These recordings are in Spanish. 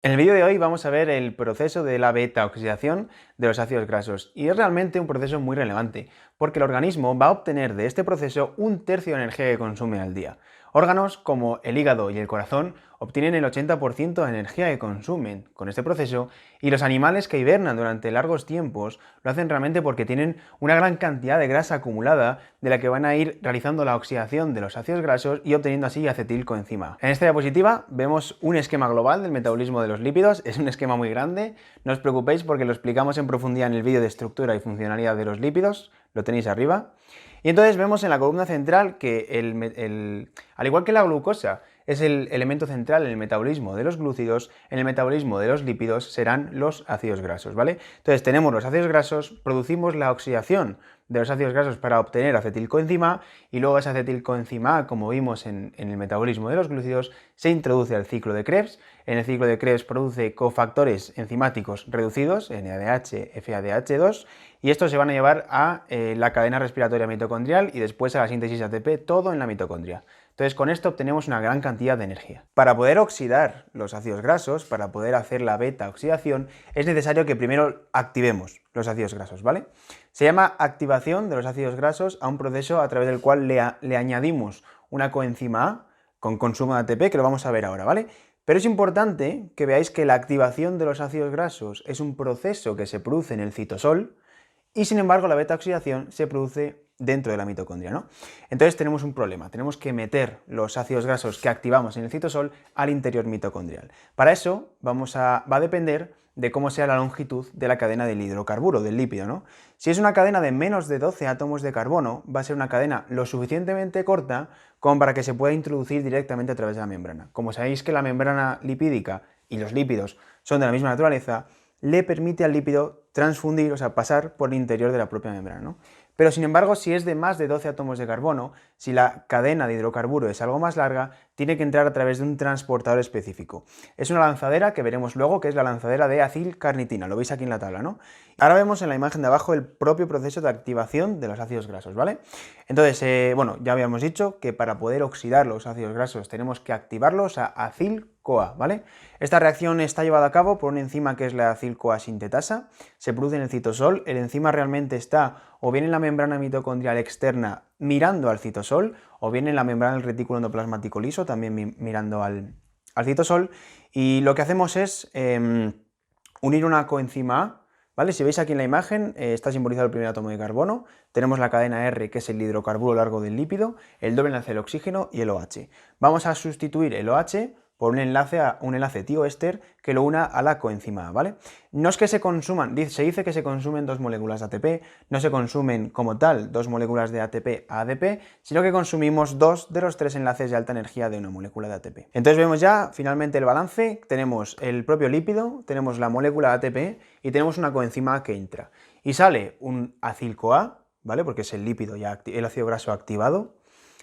En el vídeo de hoy vamos a ver el proceso de la beta-oxidación de los ácidos grasos y es realmente un proceso muy relevante porque el organismo va a obtener de este proceso un tercio de energía que consume al día. Órganos como el hígado y el corazón obtienen el 80% de energía que consumen con este proceso y los animales que hibernan durante largos tiempos lo hacen realmente porque tienen una gran cantidad de grasa acumulada de la que van a ir realizando la oxidación de los ácidos grasos y obteniendo así acetilcoenzima. En esta diapositiva vemos un esquema global del metabolismo de los lípidos, es un esquema muy grande, no os preocupéis porque lo explicamos en profundidad en el vídeo de estructura y funcionalidad de los lípidos, lo tenéis arriba. Y entonces vemos en la columna central que al igual que la glucosa es el elemento central en el metabolismo de los glúcidos, en el metabolismo de los lípidos serán los ácidos grasos, ¿vale? Entonces tenemos los ácidos grasos, producimos la oxidación de los ácidos grasos para obtener acetilcoenzima y luego esa acetilcoenzima, como vimos en el metabolismo de los glúcidos, se introduce al ciclo de Krebs. En el ciclo de Krebs produce cofactores enzimáticos reducidos, NADH, FADH2, y estos se van a llevar a la cadena respiratoria mitocondrial y después a la síntesis ATP, todo en la mitocondria. Entonces con esto obtenemos una gran cantidad de energía. Para poder oxidar los ácidos grasos, para poder hacer la beta-oxidación, es necesario que primero activemos los ácidos grasos, ¿vale? Se llama activación de los ácidos grasos a un proceso a través del cual le añadimos una coenzima A con consumo de ATP, que lo vamos a ver ahora, ¿vale? Pero es importante que veáis que la activación de los ácidos grasos es un proceso que se produce en el citosol y sin embargo la beta-oxidación se produce dentro de la mitocondria, ¿no? Entonces tenemos un problema, tenemos que meter los ácidos grasos que activamos en el citosol al interior mitocondrial. Para eso va a depender de cómo sea la longitud de la cadena del hidrocarburo, del lípido, ¿no? Si es una cadena de menos de 12 átomos de carbono, va a ser una cadena lo suficientemente corta como para que se pueda introducir directamente a través de la membrana. Como sabéis que la membrana lipídica y los lípidos son de la misma naturaleza, le permite al lípido transfundir, o sea, pasar por el interior de la propia membrana, ¿no? Pero sin embargo, si es de más de 12 átomos de carbono, si la cadena de hidrocarburo es algo más larga, tiene que entrar a través de un transportador específico. Es una lanzadera que veremos luego, que es la lanzadera de acilcarnitina, lo veis aquí en la tabla, ¿no? Ahora vemos en la imagen de abajo el propio proceso de activación de los ácidos grasos, ¿vale? Entonces, bueno, ya habíamos dicho que para poder oxidar los ácidos grasos tenemos que activarlos a acil-CoA, ¿vale? Esta reacción está llevada a cabo por una enzima que es la acil-CoA sintetasa, se produce en el citosol, el enzima realmente está o bien en la membrana mitocondrial externa mirando al citosol, o bien en la membrana del retículo endoplasmático liso, también mirando al citosol, y lo que hacemos es unir una coenzima A, ¿vale? Si veis aquí en la imagen, está simbolizado el primer átomo de carbono, tenemos la cadena R, que es el hidrocarburo largo del lípido, el doble enlace del oxígeno y el OH. Vamos a sustituir el OH por un enlace tioéster que lo una a la coenzima A, ¿vale? No es que se consuman, se dice que se consumen dos moléculas de ATP, no se consumen como tal dos moléculas de ATP a ADP, sino que consumimos dos de los tres enlaces de alta energía de una molécula de ATP. Entonces vemos ya finalmente el balance, tenemos el propio lípido, tenemos la molécula de ATP y tenemos una coenzima A que entra. Y sale un acil-CoA, ¿vale? Porque es el lípido ya, el ácido graso activado.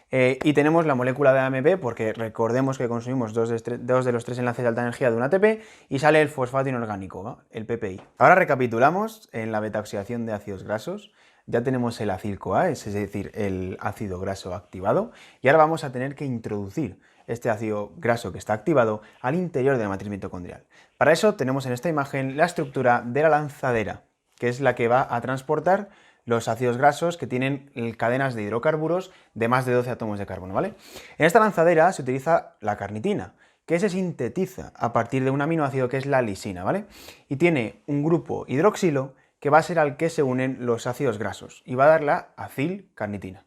Y tenemos la molécula de AMP, porque recordemos que consumimos dos de los tres enlaces de alta energía de un ATP, y sale el fosfato inorgánico, ¿no? El PPI. Ahora recapitulamos en la beta-oxidación de ácidos grasos. Ya tenemos el acil-CoA, es decir, el ácido graso activado, y ahora vamos a tener que introducir este ácido graso que está activado al interior de la matriz mitocondrial. Para eso tenemos en esta imagen la estructura de la lanzadera, que es la que va a transportar los ácidos grasos que tienen cadenas de hidrocarburos de más de 12 átomos de carbono, ¿vale? En esta lanzadera se utiliza la carnitina, que se sintetiza a partir de un aminoácido que es la lisina, ¿vale? Y tiene un grupo hidroxilo que va a ser al que se unen los ácidos grasos y va a dar la acilcarnitina.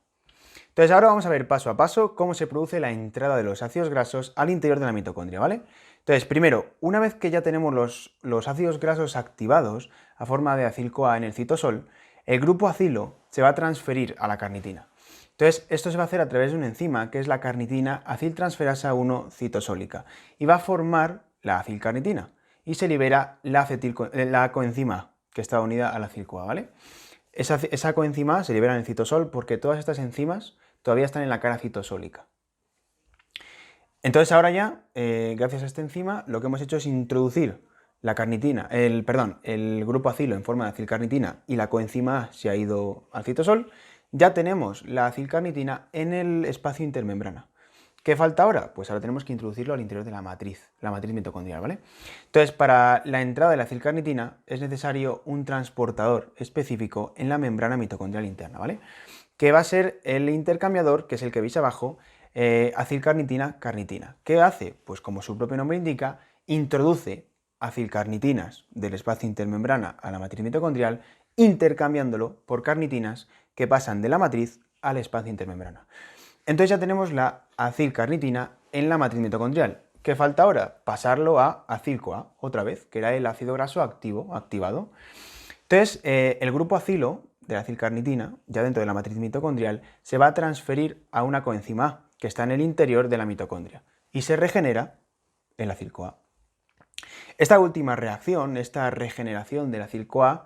Entonces ahora vamos a ver paso a paso cómo se produce la entrada de los ácidos grasos al interior de la mitocondria, ¿vale? Entonces, primero, una vez que ya tenemos los ácidos grasos activados a forma de acil-CoA en el citosol, el grupo acilo se va a transferir a la carnitina. Entonces, esto se va a hacer a través de una enzima que es la carnitina aciltransferasa 1 citosólica y va a formar la acilcarnitina y se libera la coenzima que está unida a la acil-CoA, ¿vale? Esa coenzima se libera en el citosol porque todas estas enzimas todavía están en la cara citosólica. Entonces ahora ya, gracias a esta enzima, lo que hemos hecho es introducir la carnitina, el grupo acilo en forma de acilcarnitina y la coenzima A se ha ido al citosol, ya tenemos la acilcarnitina en el espacio intermembrana, ¿Qué falta ahora? Pues ahora tenemos que introducirlo al interior de la matriz mitocondrial, ¿vale? Entonces, para la entrada de la acilcarnitina es necesario un transportador específico en la membrana mitocondrial interna, ¿vale? Que va a ser el intercambiador, que es el que veis abajo, acilcarnitina-carnitina. ¿Qué hace? Pues como su propio nombre indica, introduce acilcarnitinas del espacio intermembrana a la matriz mitocondrial, intercambiándolo por carnitinas que pasan de la matriz al espacio intermembrana. Entonces ya tenemos la acilcarnitina en la matriz mitocondrial. ¿Qué falta ahora? Pasarlo a acil-CoA, otra vez, que era el ácido graso activado. Entonces, el grupo acilo de la acilcarnitina, ya dentro de la matriz mitocondrial, se va a transferir a una coenzima A, que está en el interior de la mitocondria, y se regenera el acil-CoA. Esta última reacción, esta regeneración del acil-CoA,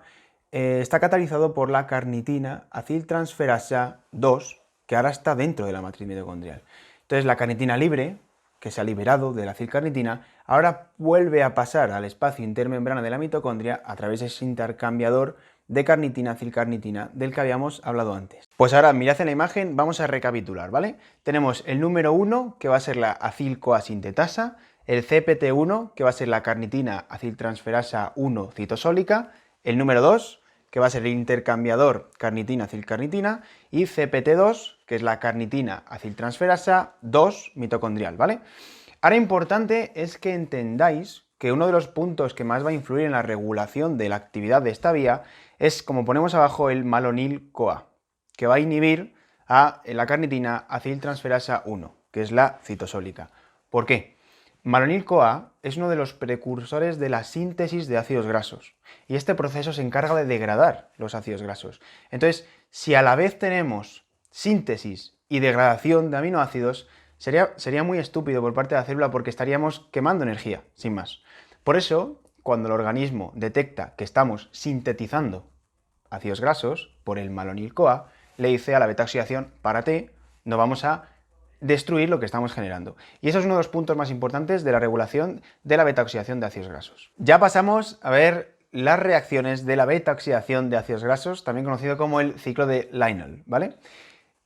está catalizado por la carnitina aciltransferasa 2, que ahora está dentro de la matriz mitocondrial. Entonces la carnitina libre, que se ha liberado de la acilcarnitina, ahora vuelve a pasar al espacio intermembrana de la mitocondria a través de ese intercambiador de carnitina-acilcarnitina del que habíamos hablado antes. Pues ahora mirad en la imagen, vamos a recapitular, ¿vale? Tenemos el número 1, que va a ser la acil-CoA sintetasa, el CPT1, que va a ser la carnitina aciltransferasa 1 citosólica, el número 2, que va a ser el intercambiador carnitina-acilcarnitina, y CPT2, que es la carnitina aciltransferasa 2 mitocondrial, ¿vale? Ahora importante es que entendáis que uno de los puntos que más va a influir en la regulación de la actividad de esta vía es, como ponemos abajo, el malonil-CoA, que va a inhibir a la carnitina aciltransferasa 1, que es la citosólica. ¿Por qué? Malonil-CoA es uno de los precursores de la síntesis de ácidos grasos y este proceso se encarga de degradar los ácidos grasos. Entonces, si a la vez tenemos síntesis y degradación de aminoácidos, sería muy estúpido por parte de la célula porque estaríamos quemando energía, sin más. Por eso, cuando el organismo detecta que estamos sintetizando ácidos grasos por el malonil-CoA, le dice a la beta-oxidación, párate, no vamos a destruir lo que estamos generando. Y eso es uno de los puntos más importantes de la regulación de la beta-oxidación de ácidos grasos. Ya pasamos a ver las reacciones de la beta-oxidación de ácidos grasos, también conocido como el ciclo de Lionel, ¿vale?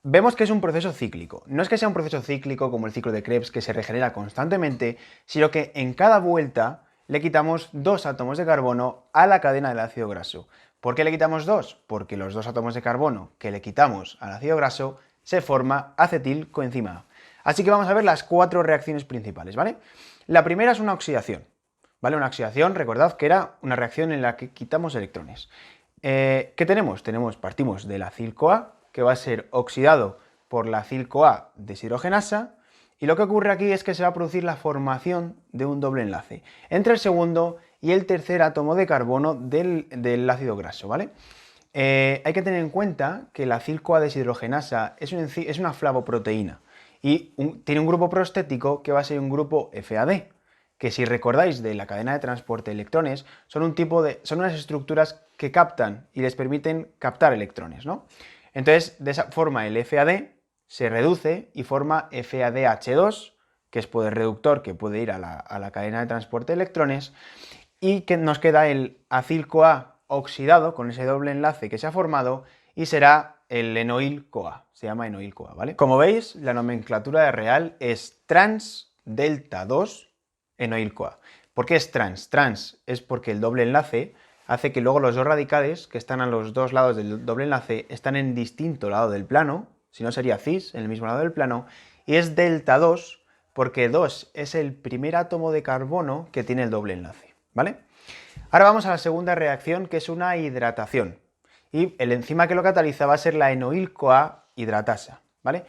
Vemos que es un proceso cíclico. No es que sea un proceso cíclico como el ciclo de Krebs que se regenera constantemente, sino que en cada vuelta le quitamos 2 átomos de carbono a la cadena del ácido graso. ¿Por qué le quitamos 2? Porque los 2 átomos de carbono que le quitamos al ácido graso se forma acetilcoenzima A. Así que vamos a ver las 4 reacciones principales, ¿vale? La primera es una oxidación, ¿vale? Una oxidación, recordad que era una reacción en la que quitamos electrones. ¿Qué tenemos? Partimos del acil-CoA, que va a ser oxidado por la acil-CoA deshidrogenasa, y lo que ocurre aquí es que se va a producir la formación de un doble enlace entre el segundo y el tercer átomo de carbono del ácido graso, ¿vale? Hay que tener en cuenta que la acil-CoA deshidrogenasa es una flavoproteína y tiene un grupo prostético que va a ser un grupo FAD, que si recordáis de la cadena de transporte de electrones, son unas estructuras que captan y les permiten captar electrones, ¿no? Entonces, de esa forma el FAD se reduce y forma FADH2, que es poder reductor que puede ir a la cadena de transporte de electrones, y que nos queda el acil-CoA oxidado con ese doble enlace que se ha formado y será el enoil-CoA, se llama enoil-CoA, ¿vale? Como veis, la nomenclatura real es trans delta 2 enoil-CoA. ¿Por qué es trans? Trans es porque el doble enlace hace que luego los dos radicales que están a los dos lados del doble enlace están en distinto lado del plano, si no sería cis, en el mismo lado del plano, y es delta 2 porque 2 es el primer átomo de carbono que tiene el doble enlace, ¿vale? Ahora vamos a la segunda reacción, que es una hidratación, y el enzima que lo cataliza va a ser la enoil-CoA hidratasa, ¿vale?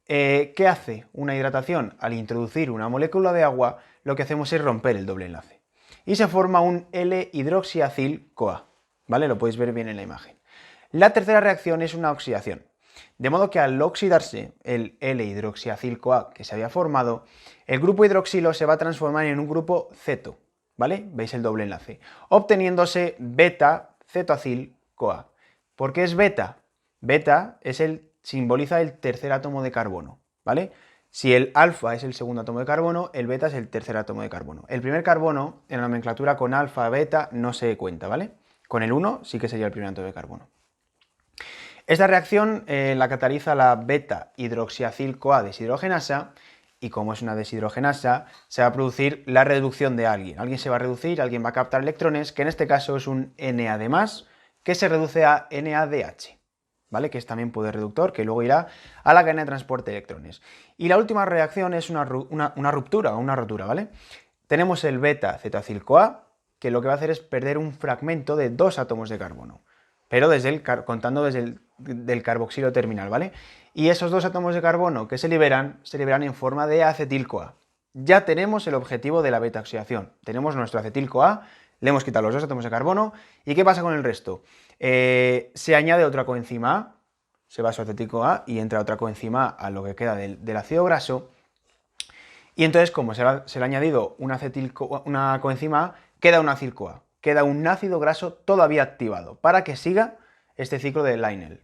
¿Qué hace una hidratación? Al introducir una molécula de agua, lo que hacemos es romper el doble enlace y se forma un L-hidroxiacil-CoA, ¿vale? Lo podéis ver bien en la imagen. La tercera reacción es una oxidación, de modo que al oxidarse el L-hidroxiacil-CoA que se había formado, el grupo hidroxilo se va a transformar en un grupo ceto, ¿vale? Veis el doble enlace, obteniéndose beta-cetoacil-CoA. ¿Por qué es beta? Beta simboliza el tercer átomo de carbono, ¿vale? Si el alfa es el segundo átomo de carbono, el beta es el tercer átomo de carbono. El primer carbono, en la nomenclatura con alfa, beta, no se cuenta, ¿vale? Con el 1 sí que sería el primer átomo de carbono. Esta reacción la cataliza la beta-hidroxiacil-CoA deshidrogenasa y como es una deshidrogenasa, se va a producir la reducción de alguien. Alguien se va a reducir, alguien va a captar electrones, que en este caso es un NAD+, que se reduce a NADH, ¿vale? Que es también poder reductor, que luego irá a la cadena de transporte de electrones. Y la última reacción es una ruptura, ¿vale? Tenemos el beta-cetoacil-CoA, que lo que va a hacer es perder un fragmento de 2 átomos de carbono, pero contando desde el carboxilo terminal, ¿vale? Y esos 2 átomos de carbono que se liberan en forma de acetil-CoA. Ya tenemos el objetivo de la beta-oxidación. Tenemos nuestro acetil-CoA, le hemos quitado los 2 átomos de carbono, ¿y qué pasa con el resto? Se añade otra coenzima A, se va a su acetil-CoA y entra otra coenzima A a lo que queda del ácido graso, y entonces, como se le ha añadido una coenzima A, queda un acil-CoA, queda un ácido graso todavía activado, para que siga este ciclo de Lionel.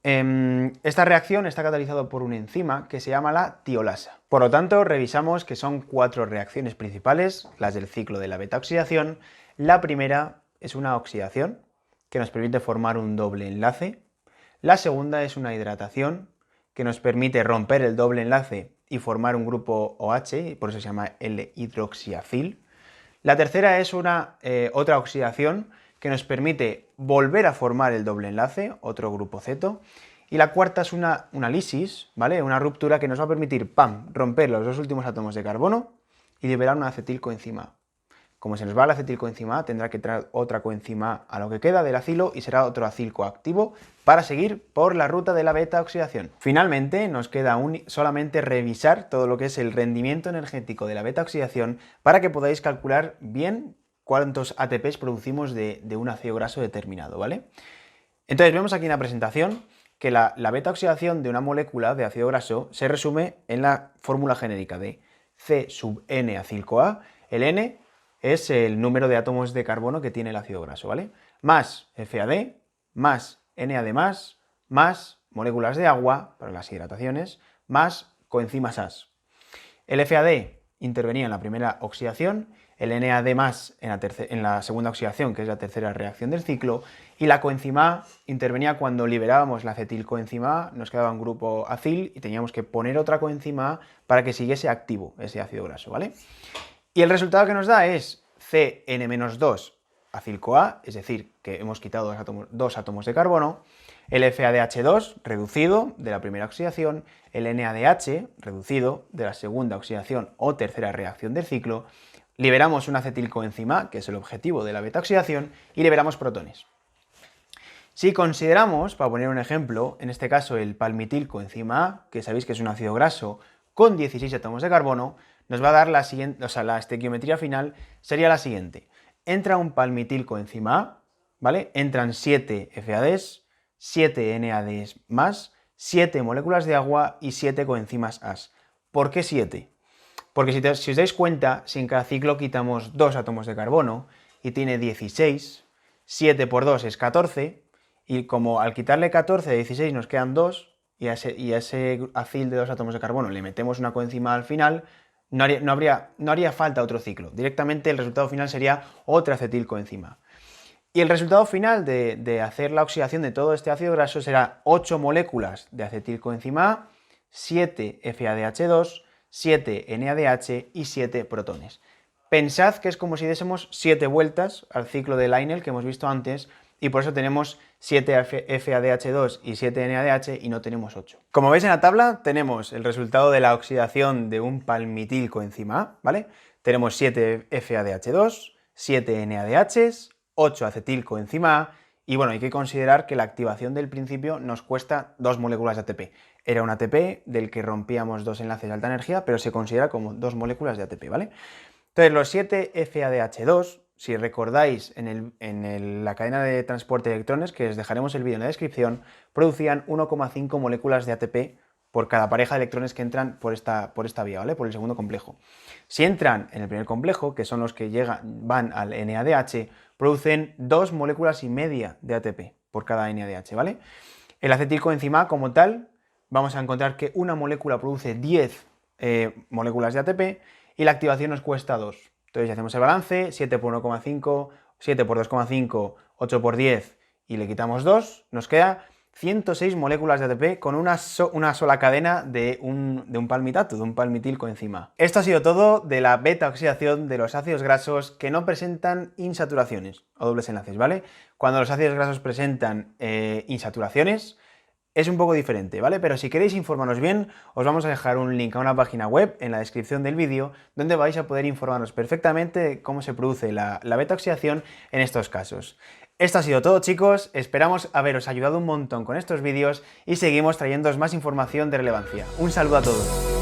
Esta reacción está catalizada por una enzima que se llama la tiolasa. Por lo tanto, revisamos que son 4 reacciones principales, las del ciclo de la beta-oxidación. La primera es una oxidación, que nos permite formar un doble enlace. La segunda es una hidratación, que nos permite romper el doble enlace y formar un grupo OH, y por eso se llama L-hidroxiacil. La tercera es otra oxidación que nos permite volver a formar el doble enlace, otro grupo ceto. Y la cuarta es una lisis, ¿vale? Una ruptura que nos va a permitir, romper los 2 últimos átomos de carbono y liberar una acetilcoenzima A. Como se nos va la acetilcoenzima A, tendrá que traer otra coenzima A a lo que queda del acilo y será otro acil coactivo para seguir por la ruta de la beta-oxidación. Finalmente, nos queda solamente revisar todo lo que es el rendimiento energético de la beta-oxidación para que podáis calcular bien cuántos ATPs producimos de un ácido graso determinado, ¿vale? Entonces, vemos aquí en la presentación que la beta-oxidación de una molécula de ácido graso se resume en la fórmula genérica de C sub N acil-CoA. El N es el número de átomos de carbono que tiene el ácido graso, ¿vale? Más FAD, más NAD+, más moléculas de agua para las hidrataciones, más coenzimas As. El FAD intervenía en la primera oxidación, el NAD+, en la segunda oxidación, que es la tercera reacción del ciclo, y la coenzima A intervenía cuando liberábamos la acetilcoenzima A, nos quedaba un grupo acil y teníamos que poner otra coenzima A para que siguiese activo ese ácido graso, ¿vale? Y el resultado que nos da es CN-2 acil-CoA, es decir, que hemos quitado 2 átomos de carbono, el FADH2 reducido de la primera oxidación, el NADH reducido de la segunda oxidación o tercera reacción del ciclo, liberamos una acetilcoenzima A, que es el objetivo de la beta-oxidación, y liberamos protones. Si consideramos, para poner un ejemplo, en este caso el palmitilcoenzima A, que sabéis que es un ácido graso con 16 átomos de carbono, nos va a dar la siguiente, la estequiometría final sería la siguiente. Entra un palmitilcoenzima A, ¿vale? Entran 7 FADs, 7 NADs más, 7 moléculas de agua y 7 coenzimas As. ¿Por qué 7? Porque si os dais cuenta, si en cada ciclo quitamos 2 átomos de carbono y tiene 16, 7 por 2 es 14, y como al quitarle 14 de 16 nos quedan 2, y a ese acil de 2 átomos de carbono le metemos una coenzima al final, no haría falta otro ciclo. Directamente el resultado final sería otra acetilcoenzima. Y el resultado final de hacer la oxidación de todo este ácido graso será 8 moléculas de acetilcoenzima A, 7 FADH2, 7 NADH y 7 protones. Pensad que es como si diésemos 7 vueltas al ciclo de Lionel que hemos visto antes, y por eso tenemos 7 FADH2 y 7 NADH y no tenemos 8. Como veis en la tabla, tenemos el resultado de la oxidación de un palmitilcoenzima A, ¿vale? Tenemos 7 FADH2, 7 NADH, 8 acetilcoenzima A, y bueno, hay que considerar que la activación del principio nos cuesta 2 moléculas de ATP. Era un ATP del que rompíamos 2 enlaces de alta energía, pero se considera como 2 moléculas de ATP, ¿vale? Entonces, los 7 FADH2, si recordáis en la cadena de transporte de electrones, que os dejaremos el vídeo en la descripción, producían 1,5 moléculas de ATP por cada pareja de electrones que entran por esta vía, ¿vale? Por el segundo complejo. Si entran en el primer complejo, que son los que van al NADH, producen 2 moléculas y media de ATP por cada NADH, ¿vale? El acetilcoenzima A como tal, vamos a encontrar que una molécula produce 10 moléculas de ATP y la activación nos cuesta 2. Entonces, si hacemos el balance, 7 por 1,5, 7 por 2,5, 8 por 10 y le quitamos 2, nos queda 106 moléculas de ATP con una sola cadena de un palmitato, de un palmitil coenzima. Esto ha sido todo de la beta-oxidación de los ácidos grasos que no presentan insaturaciones o dobles enlaces, ¿vale? Cuando los ácidos grasos presentan insaturaciones, es un poco diferente, ¿vale? Pero si queréis informaros bien, os vamos a dejar un link a una página web en la descripción del vídeo donde vais a poder informaros perfectamente de cómo se produce la beta-oxidación en estos casos. Esto ha sido todo, chicos, esperamos haberos ayudado un montón con estos vídeos y seguimos trayéndoos más información de relevancia. Un saludo a todos.